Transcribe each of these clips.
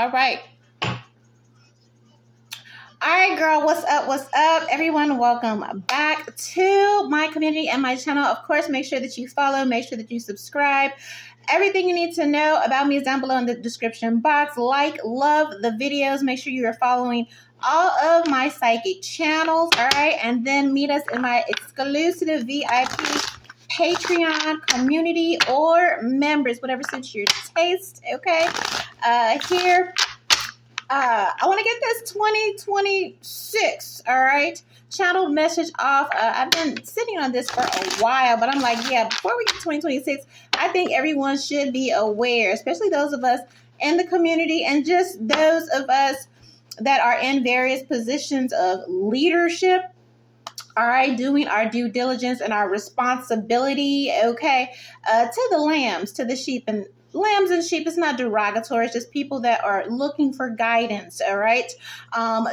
All right. All right, girl, what's up? What's up? Everyone, welcome back to my community and my channel. Of course, make sure that you follow, make sure that you subscribe. Everything you need to know about me is down below in the description box. Like, love the videos. Make sure you are following all of my psychic channels, all right? And then meet us in my exclusive VIP Patreon community or members, whatever suits your taste, okay? Here. I want to get this 2026, all right? Channel message off. I've been sitting on this for a while, but I'm like, yeah, before we get 2026, I think everyone should be aware, especially those of us in the community and just those of us that are in various positions of leadership, all right, doing our due diligence and our responsibility, okay, to the lambs, to the sheep. And lambs and sheep is not derogatory. It's just people that are looking for guidance, all right?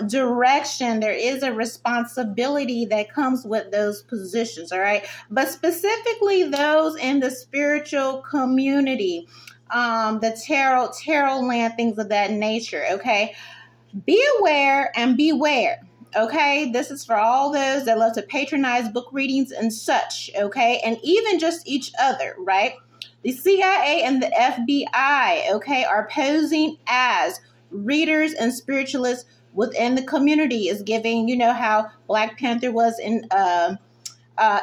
Direction. There is a responsibility that comes with those positions, all right? But specifically those in the spiritual community, the tarot land, things of that nature, okay? Be aware and beware. Okay, this is for all those that love to patronize book readings and such, okay, and even just each other, right? The CIA and the FBI, okay, are posing as readers and spiritualists within the community. Is giving, you know how Black Panther was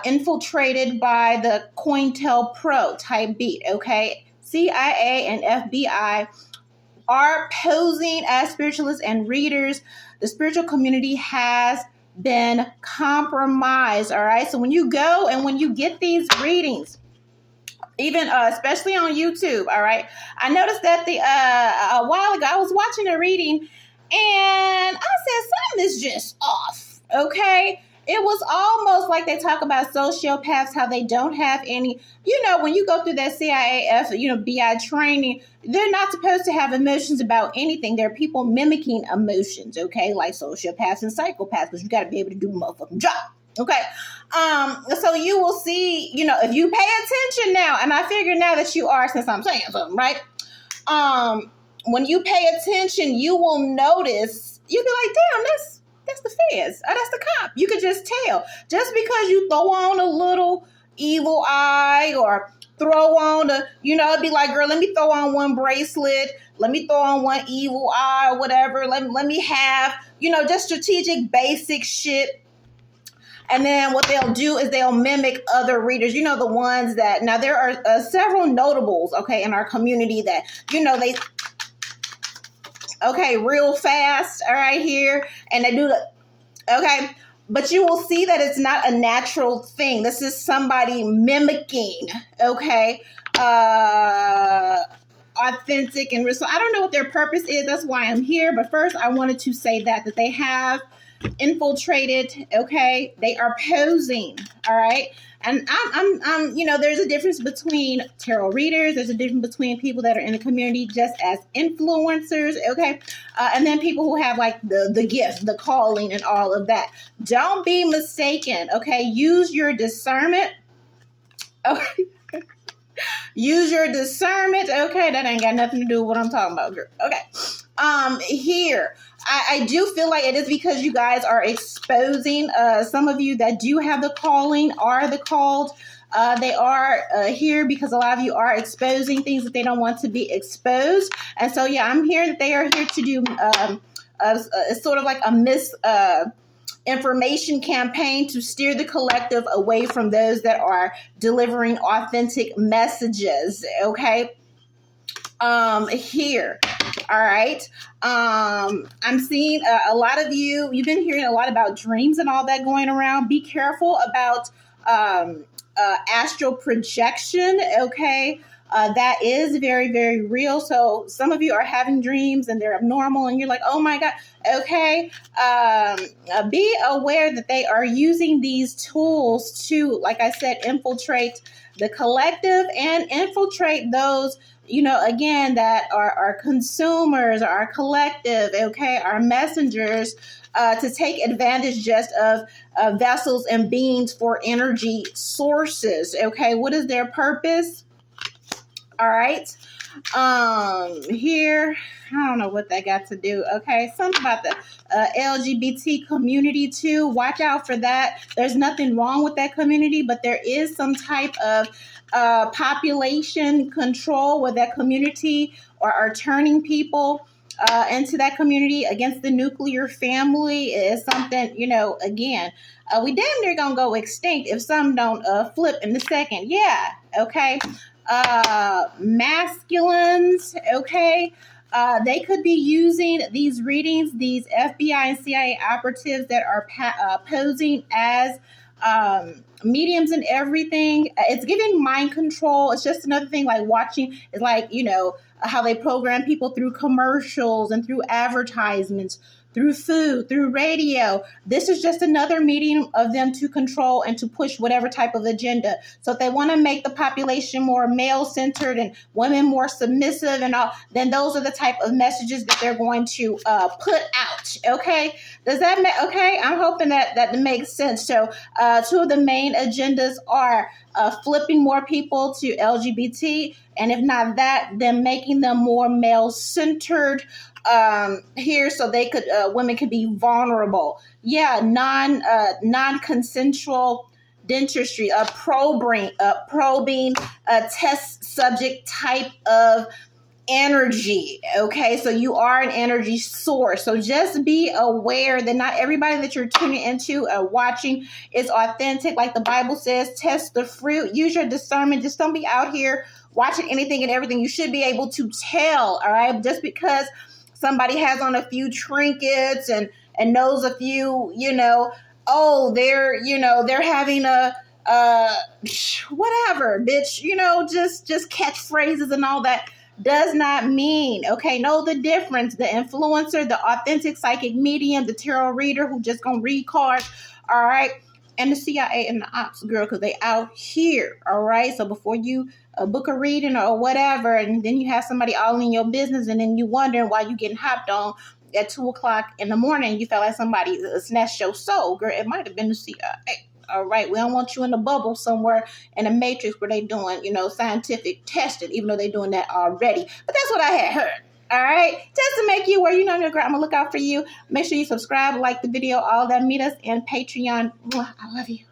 infiltrated by the COINTELPRO type beat, okay? CIA and FBI are posing as spiritualists and readers. The spiritual community has been compromised, all right? So when you go and when you get these readings, even especially on YouTube, all right? I noticed that a while ago, I was watching a reading and I said, something is just off, okay? It was almost like they talk about sociopaths, how they don't have any, you know, when you go through that CIAF, BI training, they're not supposed to have emotions about anything. There are people mimicking emotions, okay, like sociopaths and psychopaths, but you got to be able to do a motherfucking job, okay? So you will see, if you pay attention now, and I figure now that you are, since I'm saying something, right? When you pay attention, you will notice, you'll be like, damn, that's the feds. Oh, that's the cop. You could just tell. Just because you throw on a little evil eye or throw on it'd be like, girl, let me throw on one bracelet. Let me throw on one evil eye or whatever. Let me have, just strategic basic shit. And then what they'll do is they'll mimic other readers, the ones that, now there are several notables, okay, in our community that, they, okay, real fast, all right, here, and they do the, okay, but you will see that it's not a natural thing. This is somebody mimicking, okay, authentic and real. So I don't know what their purpose is. That's why I'm here. But first, I wanted to say that they have infiltrated, okay, they are posing, all right, and I'm there's a difference between tarot readers, there's a difference between people that are in the community just as influencers, okay, and then people who have like the gift, the calling, and all of that. Don't be mistaken, okay, use your discernment, okay. Use your discernment, okay, that ain't got nothing to do with what I'm talking about, girl, okay. Here, I do feel like it is because you guys are exposing, some of you that do have the calling are the called. They are here because a lot of you are exposing things that they don't want to be exposed. And so, yeah, I'm here that they are here to do sort of like a information campaign to steer the collective away from those that are delivering authentic messages, okay? Here, all right, I'm seeing a lot of you've been hearing a lot about dreams and all that going around. Be careful about astral projection, okay? That is very, very real. So some of you are having dreams and they're abnormal and you're like, oh my God, okay. Be aware that they are using these tools to, like I said, infiltrate the collective and infiltrate those, again, that are consumers, our collective, okay, our messengers, to take advantage just of vessels and beings for energy sources, okay? What is their purpose? All right. Here, I don't know what that got to do. Okay, something about the LGBT community too. Watch out for that. There's nothing wrong with that community, but there is some type of population control where that community are turning people into that community against the nuclear family is something, again, we damn near gonna go extinct if some don't flip in a second. Yeah, okay. Masculines, okay. They could be using these readings, these FBI and CIA operatives that are posing as mediums and everything. It's giving mind control. It's just another thing like watching, it's like, how they program people through commercials and through advertisements, through food, through radio. This is just another medium of them to control and to push whatever type of agenda. So if they want to make the population more male-centered and women more submissive and all, then those are the type of messages that they're going to put out. Okay, does that make okay? I'm hoping that makes sense. So two of the main agendas are flipping more people to LGBT, and if not that, then making them more male-centered here, so they could women could be vulnerable. Yeah, non-consensual dentistry, probing, test subject type of energy. Okay, so you are an energy source. So just be aware that not everybody that you're tuning into watching is authentic. Like the Bible says, test the fruit, use your discernment. Just don't be out here watching anything and everything. You should be able to tell. All right, just because somebody has on a few trinkets and knows a few, they're having a whatever, bitch, just catchphrases and all that does not mean, okay, know the difference. The influencer, the authentic psychic medium, the tarot reader who just gonna read cards, all right, and the CIA and the ops, girl, because they out here, all right? So before you book a reading or whatever, and then you have somebody all in your business, and then you wondering why you getting hopped on at 2 o'clock in the morning, you felt like somebody snatched your soul, girl. It might have been the CIA. All right, we don't want you in a bubble somewhere in a matrix where they doing, scientific testing, even though they're doing that already. But that's what I had heard. All right, just to make you aware, I'm gonna look out for you. Make sure you subscribe, like the video, all that. Meet us in Patreon. I love you.